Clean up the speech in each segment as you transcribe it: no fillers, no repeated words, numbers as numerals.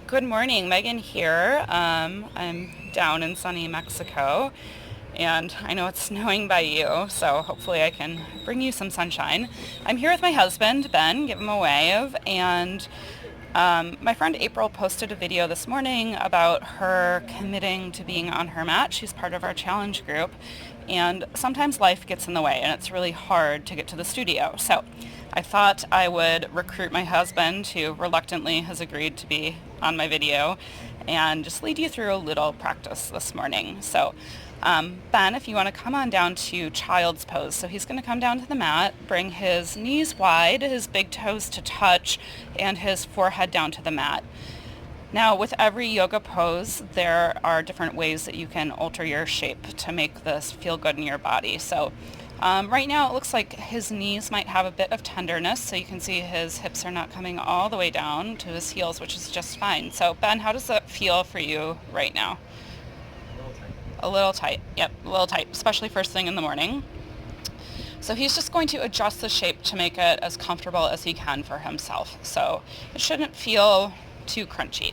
Good morning, Megan here. I'm down in sunny Mexico, and I know it's snowing by you, so hopefully I can bring you some sunshine. I'm here with my husband, Ben, give him a wave, and my friend April posted a video this morning about her committing to being on her mat. She's part of our challenge group, and sometimes life gets in the way, and it's really hard to get to the studio. So I thought I would recruit my husband, who reluctantly has agreed to be on my video, and just lead you through a little practice this morning. So Ben, if you want to come on down to child's pose. So he's going to come down to the mat, bring his knees wide, his big toes to touch, and his forehead down to the mat. Now, with every yoga pose, there are different ways that you can alter your shape to make this feel good in your body. So right now it looks like his knees might have a bit of tenderness, so you can see his hips are not coming all the way down to his heels, which is just fine. So Ben, how does that feel for you right now? A little tight. Yep, a little tight, especially first thing in the morning. So he's just going to adjust the shape to make it as comfortable as he can for himself. So it shouldn't feel too crunchy.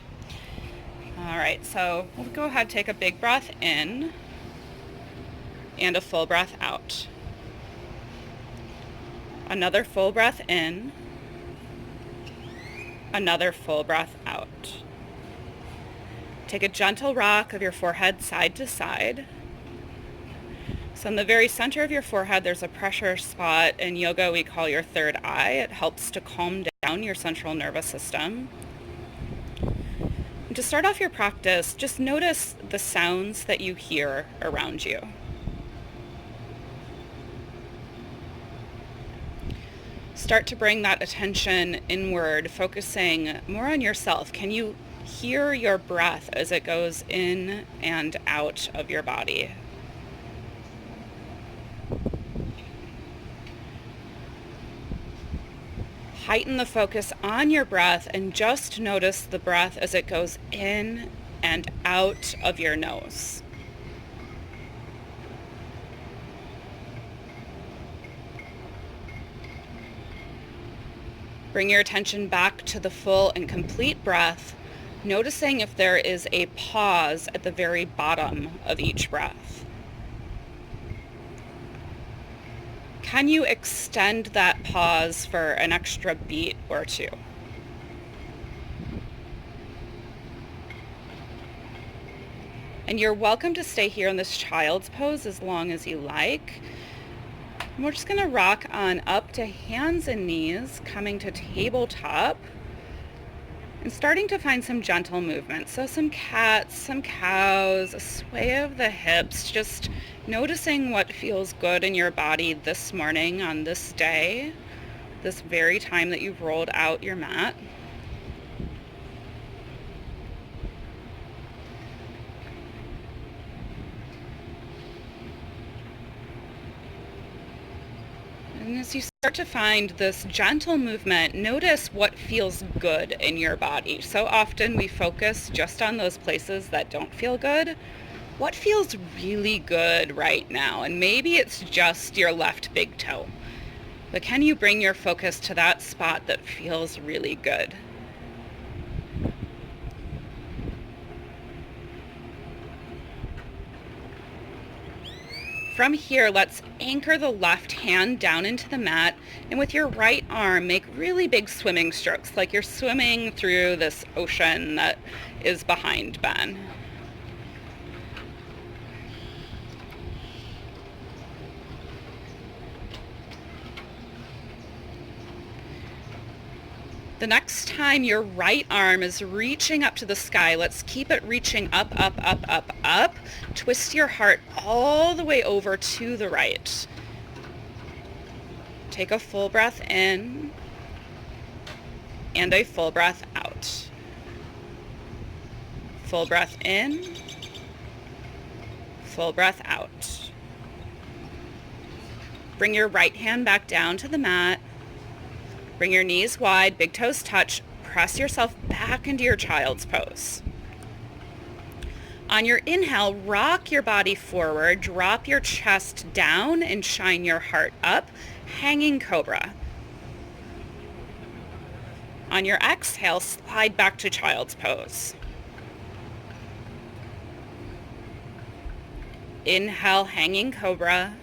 All right, so we'll go ahead, take a big breath in and a full breath out. Another full breath in, another full breath out. Take a gentle rock of your forehead side to side. So in the very center of your forehead, there's a pressure spot. In yoga, we call your third eye. It helps to calm down your central nervous system. And to start off your practice, just notice the sounds that you hear around you. Start to bring that attention inward, focusing more on yourself. Can you hear your breath as it goes in and out of your body? Heighten the focus on your breath and just notice the breath as it goes in and out of your nose. Bring your attention back to the full and complete breath, noticing if there is a pause at the very bottom of each breath. Can you extend that pause for an extra beat or two? And you're welcome to stay here in this child's pose as long as you like. And we're just going to rock on up to hands and knees, coming to tabletop, and starting to find some gentle movement. So some cats, some cows, a sway of the hips, just noticing what feels good in your body this morning on this day, this very time that you've rolled out your mat. And as you start to find this gentle movement, notice what feels good in your body. So often we focus just on those places that don't feel good. What feels really good right now? And maybe it's just your left big toe. But can you bring your focus to that spot that feels really good? From here, let's anchor the left hand down into the mat, and with your right arm, make really big swimming strokes, like you're swimming through this ocean that is behind Ben. The next time your right arm is reaching up to the sky, let's keep it reaching up, up, up, up, up. Twist your heart all the way over to the right. Take a full breath in and a full breath out. Full breath in, full breath out. Bring your right hand back down to the mat. Bring your knees wide, big toes touch. Press yourself back into your child's pose. On your inhale, rock your body forward, drop your chest down, and shine your heart up, hanging cobra. On your exhale, slide back to child's pose. Inhale, hanging cobra.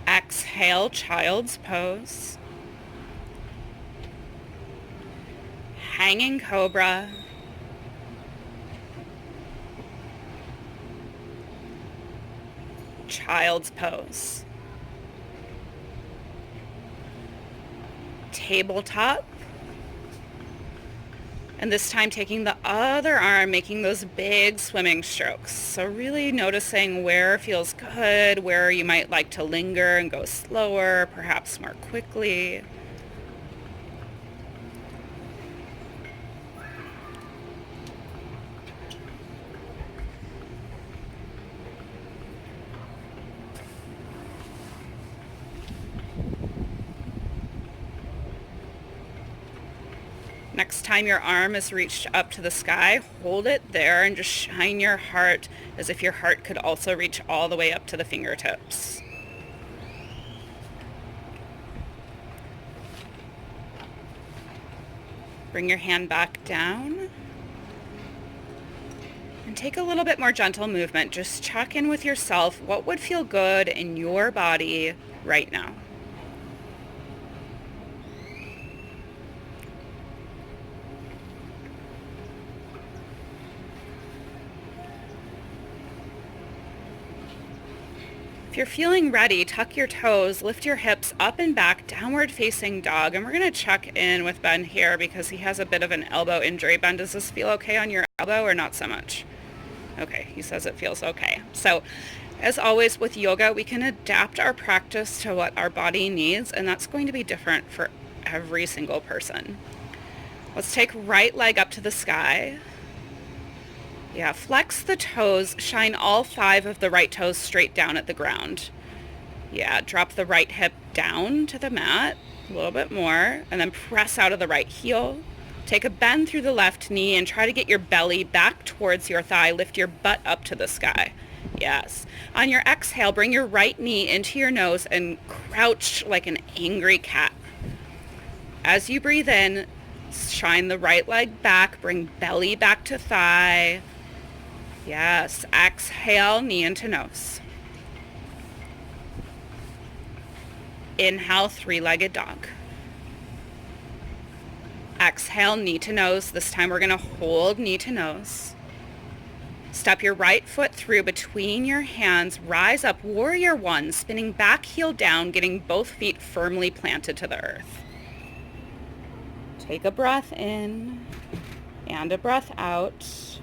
Exhale, child's pose. Hanging cobra. Child's pose. Tabletop. And this time taking the other arm, making those big swimming strokes. So really noticing where feels good, where you might like to linger and go slower, perhaps more quickly. Next time your arm is reached up to the sky, hold it there and just shine your heart as if your heart could also reach all the way up to the fingertips. Bring your hand back down and take a little bit more gentle movement. Just check in with yourself. What would feel good in your body right now? If you're feeling ready, tuck your toes, lift your hips up and back, downward facing dog. And we're going to check in with Ben here because he has a bit of an elbow injury. Ben, does this feel okay on your elbow or not so much? Okay, he says it feels okay. So as always with yoga, we can adapt our practice to what our body needs, and that's going to be different for every single person. Let's take right leg up to the sky. Yeah, flex the toes, shine all 5 of the right toes straight down at the ground. Yeah, drop the right hip down to the mat, a little bit more, and then press out of the right heel. Take a bend through the left knee and try to get your belly back towards your thigh. Lift your butt up to the sky. Yes. On your exhale, bring your right knee into your nose and crouch like an angry cat. As you breathe in, shine the right leg back, bring belly back to thigh. Yes. Exhale, knee into nose. Inhale, 3-legged dog. Exhale, knee to nose. This time we're going to hold knee to nose. Step your right foot through between your hands. Rise up, warrior 1, spinning back heel down, getting both feet firmly planted to the earth. Take a breath in and a breath out.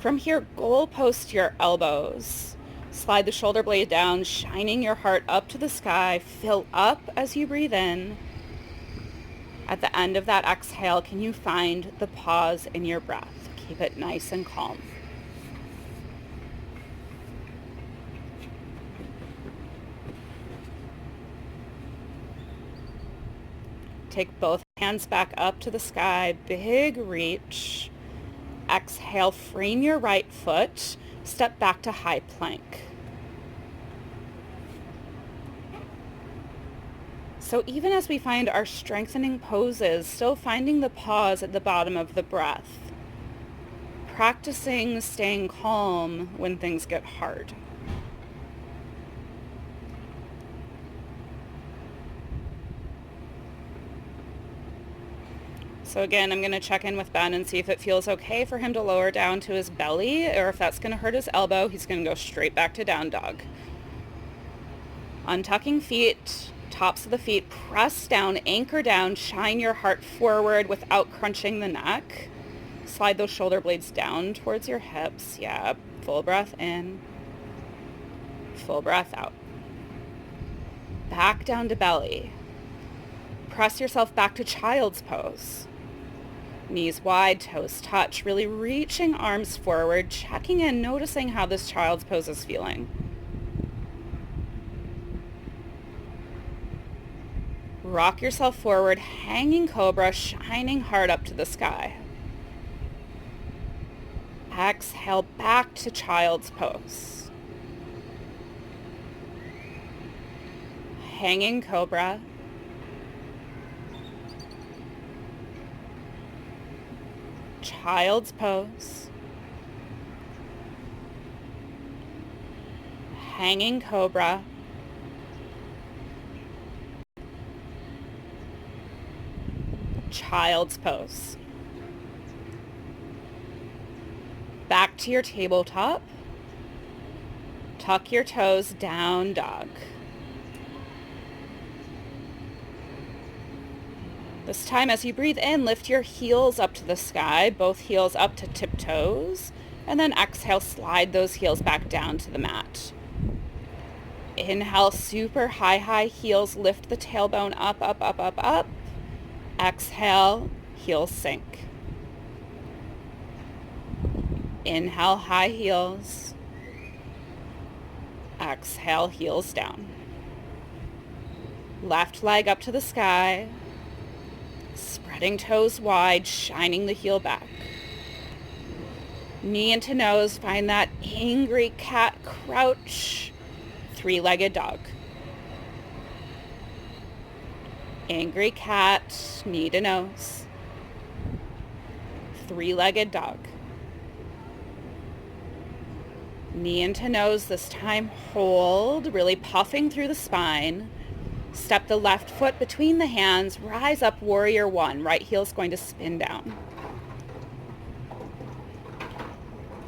From here, goalpost your elbows. Slide the shoulder blade down, shining your heart up to the sky. Fill up as you breathe in. At the end of that exhale, can you find the pause in your breath? Keep it nice and calm. Take both hands back up to the sky, big reach. Exhale, frame your right foot, step back to high plank. So even as we find our strengthening poses, still finding the pause at the bottom of the breath. Practicing staying calm when things get hard. So again, I'm going to check in with Ben and see if it feels okay for him to lower down to his belly, or if that's going to hurt his elbow, he's going to go straight back to down dog. Untucking feet, tops of the feet, press down, anchor down, shine your heart forward without crunching the neck. Slide those shoulder blades down towards your hips. Yeah, full breath in, full breath out. Back down to belly. Press yourself back to child's pose. Knees wide, toes touch, really reaching arms forward, checking in, noticing how this child's pose is feeling. Rock yourself forward, hanging cobra, shining heart up to the sky. Exhale back to child's pose. Hanging cobra, child's pose, hanging cobra, child's pose. Back to your tabletop. Tuck your toes, down dog. This time, as you breathe in, lift your heels up to the sky, both heels up to tiptoes, and then exhale, slide those heels back down to the mat. Inhale, super high heels, lift the tailbone up, up, up, up, up. Exhale, heels sink. Inhale, high heels. Exhale, heels down. Left leg up to the sky. Spreading toes wide, shining the heel back. Knee into nose, find that angry cat crouch. Three-legged dog. Angry cat, knee to nose. Three-legged dog. Knee into nose, this time hold, really puffing through the spine. Step the left foot between the hands, rise up, warrior one. Right heel's going to spin down.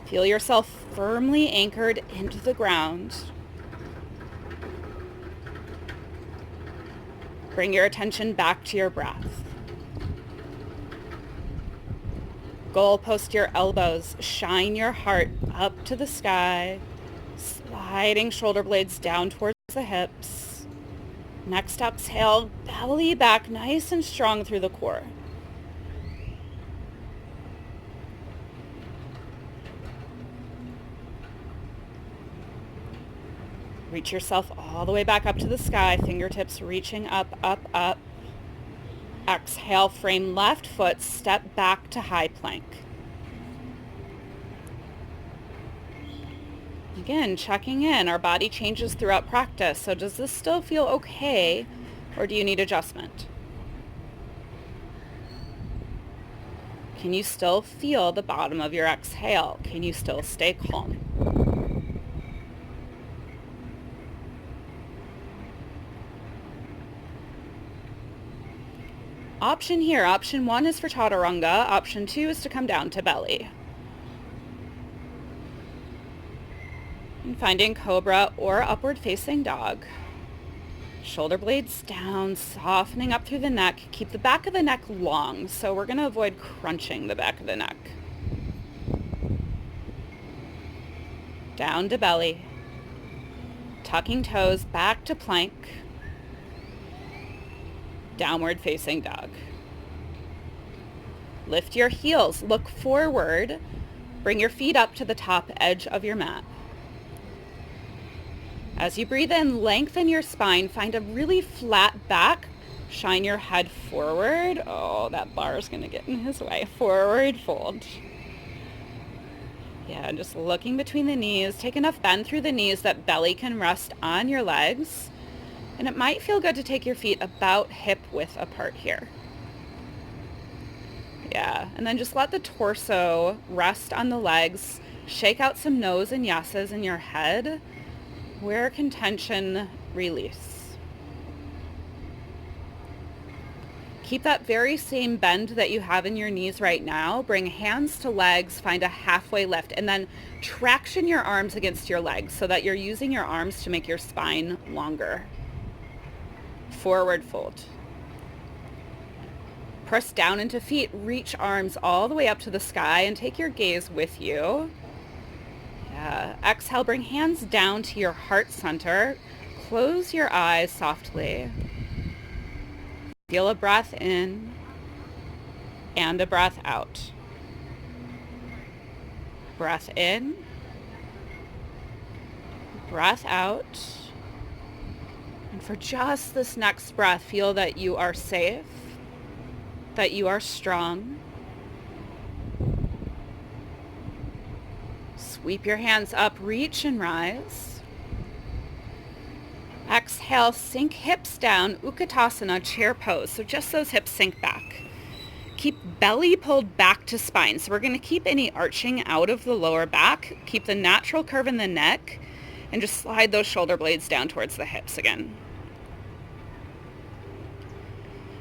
Feel yourself firmly anchored into the ground. Bring your attention back to your breath. Goalpost your elbows, shine your heart up to the sky, sliding shoulder blades down towards the hips. Next exhale, belly back nice and strong through the core. Reach yourself all the way back up to the sky, fingertips reaching up, up, up. Exhale, frame left foot, step back to high plank. Again, checking in. Our body changes throughout practice, so does this still feel okay, or do you need adjustment? Can you still feel the bottom of your exhale? Can you still stay calm? Option here, option 1 is for chaturanga, option 2 is to come down to belly. And finding cobra or upward facing dog. Shoulder blades down, softening up through the neck. Keep the back of the neck long, so we're going to avoid crunching the back of the neck. Down to belly. Tucking toes back to plank. Downward facing dog. Lift your heels, look forward. Bring your feet up to the top edge of your mat. As you breathe in, lengthen your spine, find a really flat back, shine your head forward. Oh, that bar is going to get in his way. Forward fold. Yeah, just looking between the knees. Take enough bend through the knees that belly can rest on your legs. And it might feel good to take your feet about hip width apart here. Yeah, and then just let the torso rest on the legs. Shake out some no's and yeses in your head. Where can tension release? Keep that very same bend that you have in your knees right now. Bring hands to legs, find a halfway lift, and then traction your arms against your legs so that you're using your arms to make your spine longer. Forward fold. Press down into feet, reach arms all the way up to the sky and take your gaze with you. Yeah. Exhale, bring hands down to your heart center. Close your eyes softly. Feel a breath in and a breath out. Breath in, breath out. And for just this next breath, feel that you are safe, that you are strong. Sweep your hands up, reach and rise. Exhale, sink hips down, Utkatasana, chair pose. So just those hips sink back. Keep belly pulled back to spine. So we're going to keep any arching out of the lower back. Keep the natural curve in the neck and just slide those shoulder blades down towards the hips again.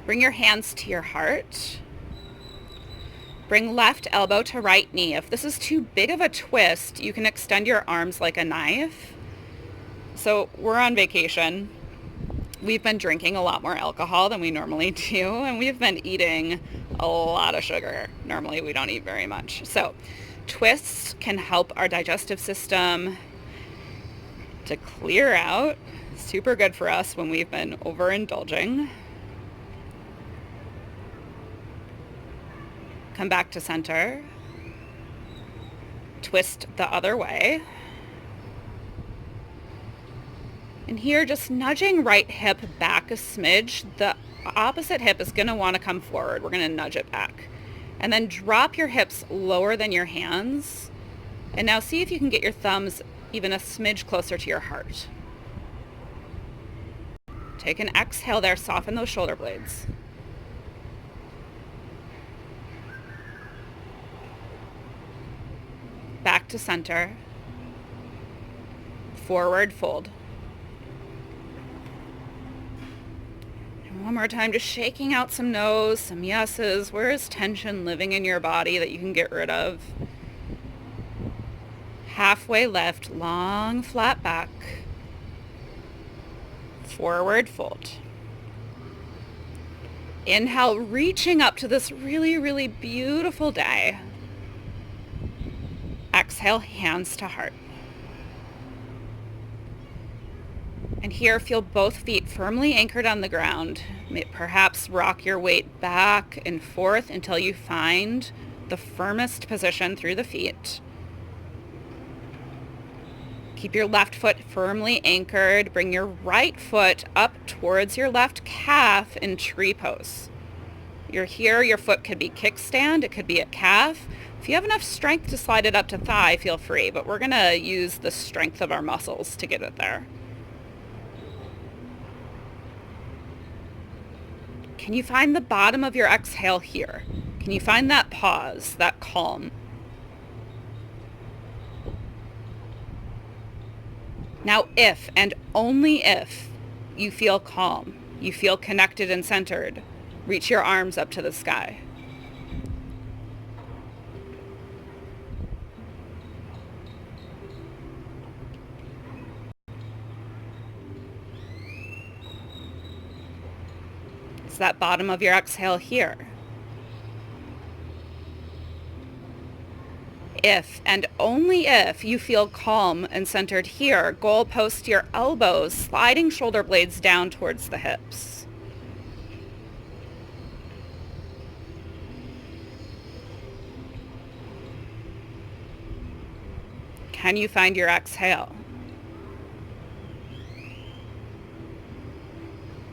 Bring your hands to your heart. Bring left elbow to right knee. If this is too big of a twist, you can extend your arms like a knife. So we're on vacation. We've been drinking a lot more alcohol than we normally do, and we've been eating a lot of sugar. Normally we don't eat very much. So twists can help our digestive system to clear out. Super good for us when we've been overindulging. Come back to center. Twist the other way. And here, just nudging right hip back a smidge. The opposite hip is going to want to come forward. We're going to nudge it back. And then drop your hips lower than your hands. And now see if you can get your thumbs even a smidge closer to your heart. Take an exhale there. Soften those shoulder blades. Back to center. Forward fold. One more time, just shaking out some no's, some yeses. Where is tension living in your body that you can get rid of? Halfway lift, long flat back. Forward fold. Inhale, reaching up to this really, really beautiful day. Exhale, hands to heart. And here, feel both feet firmly anchored on the ground. Perhaps rock your weight back and forth until you find the firmest position through the feet. Keep your left foot firmly anchored. Bring your right foot up towards your left calf in tree pose. You're here, your foot could be kickstand, it could be at calf. If you have enough strength to slide it up to thigh, feel free, but we're gonna use the strength of our muscles to get it there. Can you find the bottom of your exhale here? Can you find that pause, that calm? Now, if and only if you feel calm, you feel connected and centered, reach your arms up to the sky. It's that bottom of your exhale here. If and only if you feel calm and centered here, goalpost your elbows, sliding shoulder blades down towards the hips. Can you find your exhale?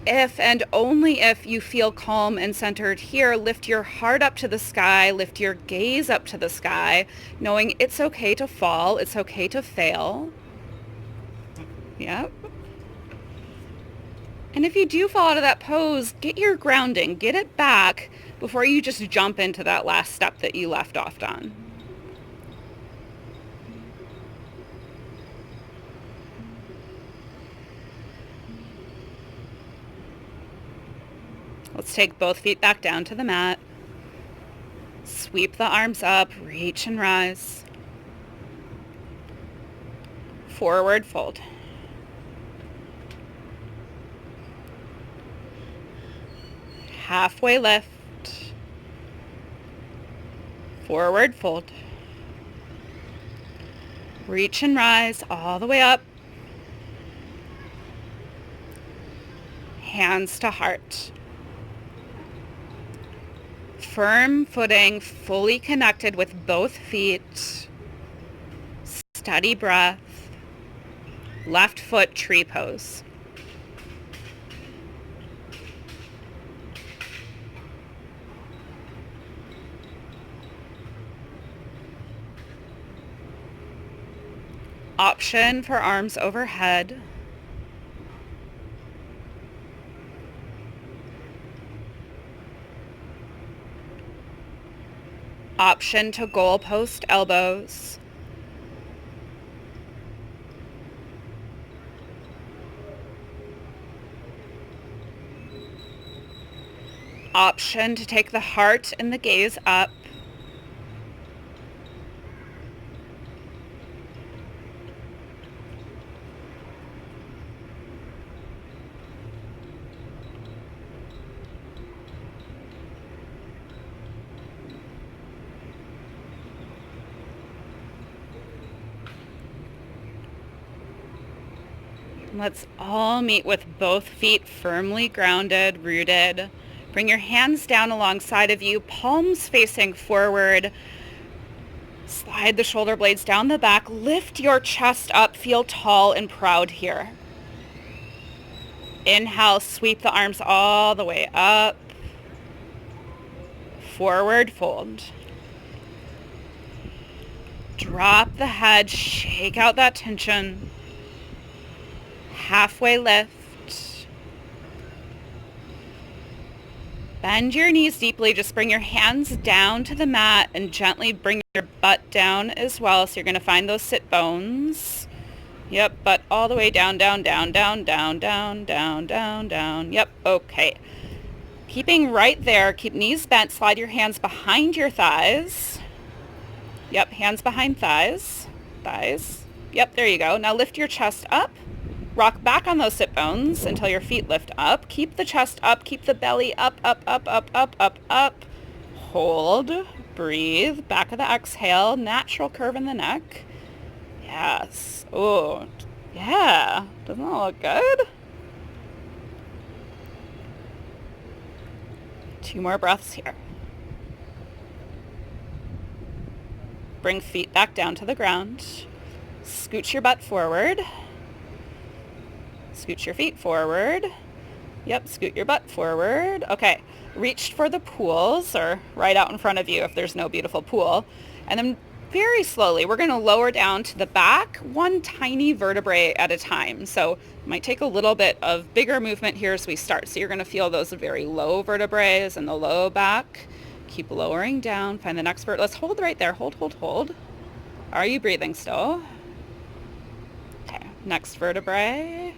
If and only if you feel calm and centered here, lift your heart up to the sky, lift your gaze up to the sky, knowing it's okay to fall, it's okay to fail. Yep. And if you do fall out of that pose, get your grounding, get it back before you just jump into that last step that you left off on. Let's take both feet back down to the mat. Sweep the arms up, reach and rise. Forward fold. Halfway lift. Forward fold. Reach and rise all the way up. Hands to heart. Firm footing, fully connected with both feet. Steady breath. Left foot tree pose. Option for arms overhead. Option to goalpost elbows. Option to take the heart and the gaze up. Let's all meet with both feet firmly grounded, rooted. Bring your hands down alongside of you, palms facing forward. Slide the shoulder blades down the back. Lift your chest up. Feel tall and proud here. Inhale, sweep the arms all the way up. Forward fold. Drop the head, shake out that tension. Halfway lift. Bend your knees deeply. Just bring your hands down to the mat and gently bring your butt down as well. So you're going to find those sit bones. Yep, butt all the way down, down, down, down, down, down, down, down, down. Yep, okay. Keeping right there. Keep knees bent. Slide your hands behind your thighs. Yep, hands behind thighs. Thighs. Yep, there you go. Now lift your chest up. Rock back on those sit bones until your feet lift up. Keep the chest up. Keep the belly up, up, up, up, up, up, up. Hold. Breathe. Back of the exhale. Natural curve in the neck. Yes. Oh, yeah. Doesn't that look good? 2 more breaths here. Bring feet back down to the ground. Scooch your butt forward. Scoot your feet forward. Yep, scoot your butt forward. Okay, reach for the pools or right out in front of you if there's no beautiful pool. And then very slowly, we're going to lower down to the back, one tiny vertebrae at a time. So it might take a little bit of bigger movement here as we start. So you're going to feel those very low vertebrae in the low back. Keep lowering down. Find the next vertebrae. Let's hold right there. Hold, hold, hold. Are you breathing still? Okay, next vertebrae.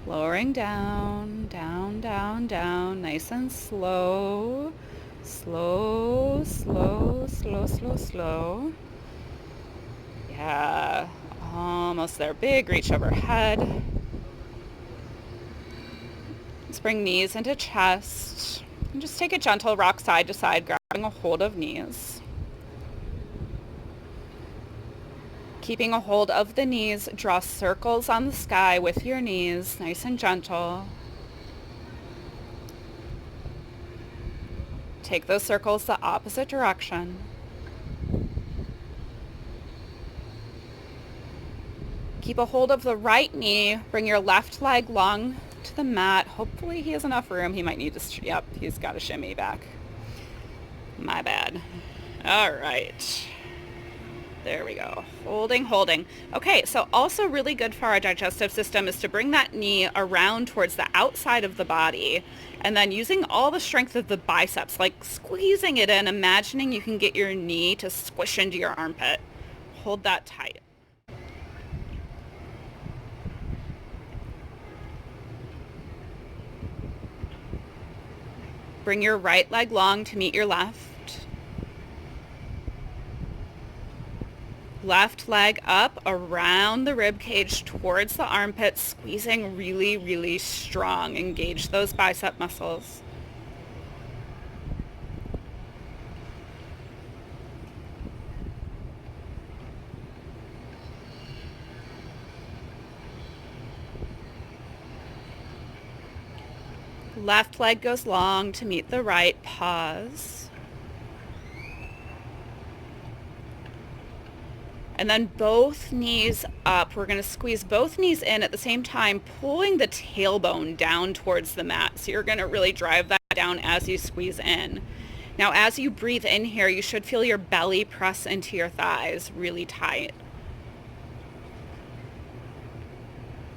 Lowering down, down, down, down, nice and slow. Slow, slow, slow, slow, slow. Yeah, almost there. Big reach overhead. Let's bring knees into chest. And just take a gentle rock side to side, grabbing a hold of knees. Keeping a hold of the knees, draw circles on the sky with your knees, nice and gentle. Take those circles the opposite direction. Keep a hold of the right knee, bring your left leg long to the mat. Hopefully he has enough room. He might need to, yep, he's got to shimmy back. My bad. All right. There we go. Holding, holding. Okay, so also really good for our digestive system is to bring that knee around towards the outside of the body and then using all the strength of the biceps, like squeezing it in, imagining you can get your knee to squish into your armpit. Hold that tight. Bring your right leg long to meet your left. Left leg up around the rib cage towards the armpit, squeezing really, really strong. Engage those bicep muscles. Left leg goes long to meet the right. Pause. And then both knees up. We're going to squeeze both knees in at the same time, pulling the tailbone down towards the mat. So you're going to really drive that down as you squeeze in. Now, as you breathe in here, you should feel your belly press into your thighs really tight.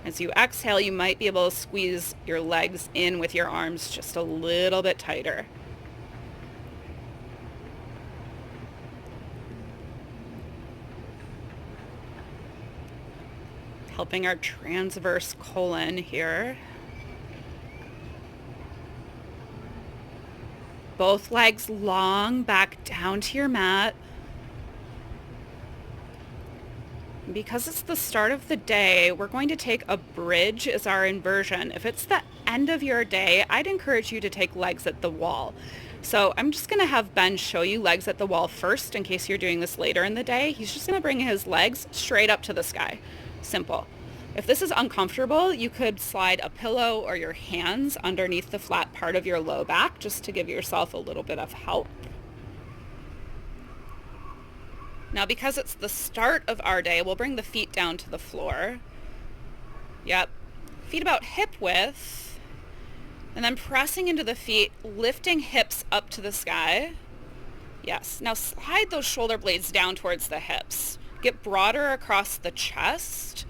As you exhale, you might be able to squeeze your legs in with your arms just a little bit tighter. Helping our transverse colon here. Both legs long back down to your mat. Because it's the start of the day, we're going to take a bridge as our inversion. If it's the end of your day, I'd encourage you to take legs at the wall. So I'm just going to have Ben show you legs at the wall first in case you're doing this later in the day. He's just going to bring his legs straight up to the sky. Simple. If this is uncomfortable, you could slide a pillow or your hands underneath the flat part of your low back just to give yourself a little bit of help. Now, because it's the start of our day, we'll bring the feet down to the floor. Yep. Feet about hip width. And then pressing into the feet, lifting hips up to the sky. Yes. Now slide those shoulder blades down towards the hips. Get broader across the chest.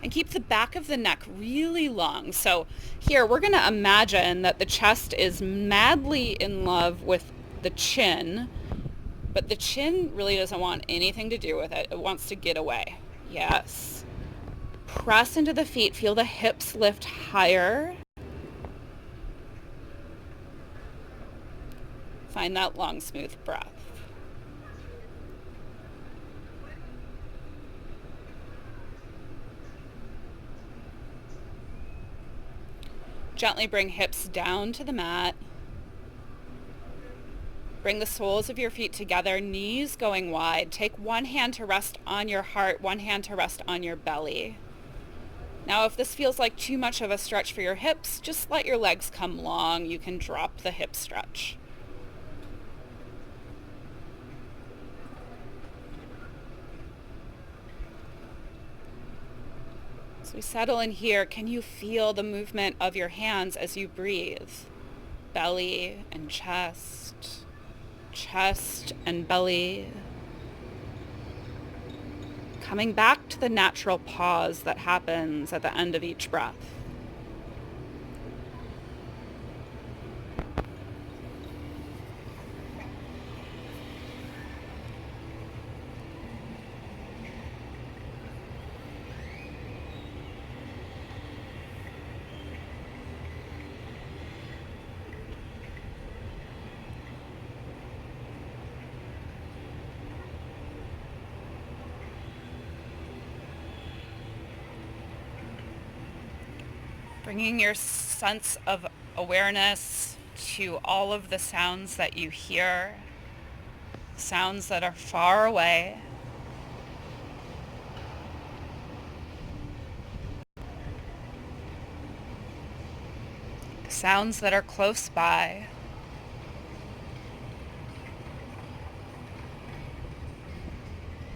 And keep the back of the neck really long. So here, we're going to imagine that the chest is madly in love with the chin. But the chin really doesn't want anything to do with it. It wants to get away. Yes. Press into the feet. Feel the hips lift higher. Find that long, smooth breath. Gently bring hips down to the mat. Bring the soles of your feet together, knees going wide. Take one hand to rest on your heart, one hand to rest on your belly. Now, if this feels like too much of a stretch for your hips, just let your legs come long. You can drop the hip stretch. As we settle in here, can you feel the movement of your hands as you breathe? Belly and chest, chest and belly. Coming back to the natural pause that happens at the end of each breath. Bringing your sense of awareness to all of the sounds that you hear, sounds that are far away, sounds that are close by.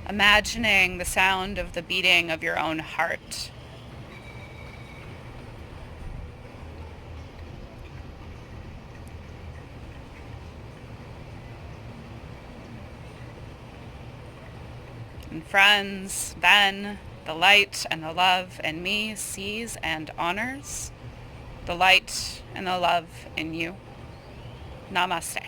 Imagining the sound of the beating of your own heart. And friends, Ben, the light and the love in me sees and honors the light and the love in you. Namaste.